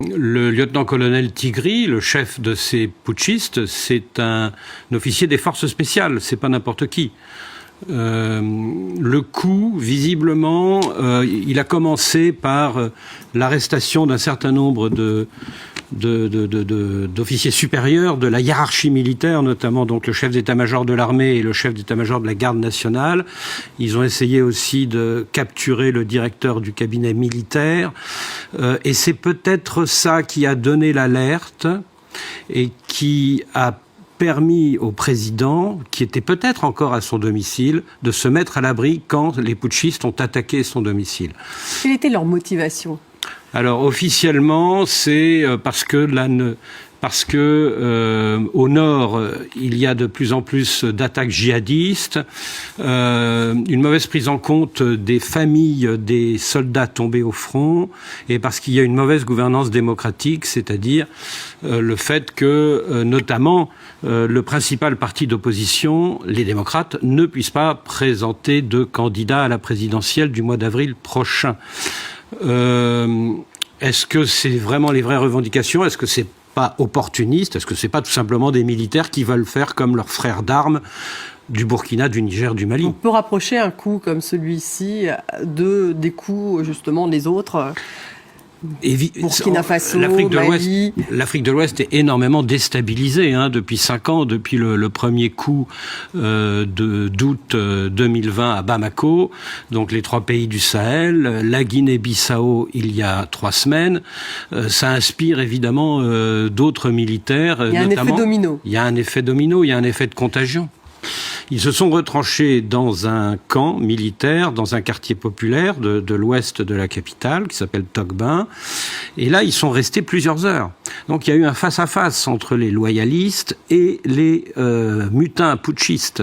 Le lieutenant-colonel Tigri, le chef de ces putschistes, c'est un officier des forces spéciales, c'est pas n'importe qui. Le coup, visiblement, il a commencé par l'arrestation d'un certain nombre d'officiers supérieurs de la hiérarchie militaire, notamment donc le chef d'état-major de l'armée et le chef d'état-major de la garde nationale. Ils ont essayé aussi de capturer le directeur du cabinet militaire. Et c'est peut-être ça qui a donné l'alerte et qui a permis au président, qui était peut-être encore à son domicile, de se mettre à l'abri quand les putschistes ont attaqué son domicile. Quelle était leur motivation ? Alors officiellement, c'est parce que au nord, il y a de plus en plus d'attaques djihadistes, une mauvaise prise en compte des familles des soldats tombés au front, et parce qu'il y a une mauvaise gouvernance démocratique, c'est-à-dire le fait que, notamment, le principal parti d'opposition, les démocrates, ne puisse pas présenter de candidat à la présidentielle du mois d'avril prochain. Est-ce que c'est vraiment les vraies revendications ? Est-ce que c'est pas opportuniste? Est-ce que c'est pas tout simplement des militaires qui veulent faire comme leurs frères d'armes du Burkina, du Niger, du Mali? On peut rapprocher un coup comme celui-ci des coups justement des autres. Burkina Faso, Mali. L'Afrique de l'Ouest est énormément déstabilisée depuis 5 ans, depuis le premier coup d'août 2020 à Bamako, donc les 3 pays du Sahel, la Guinée-Bissau il y a 3 semaines. Ça inspire évidemment d'autres militaires. Il y a un effet domino. Il y a un effet domino, il y a un effet de contagion. Ils se sont retranchés dans un camp militaire, dans un quartier populaire de l'ouest de la capitale, qui s'appelle Tokben. Et là, ils sont restés plusieurs heures. Donc il y a eu un face-à-face entre les loyalistes et les mutins putschistes.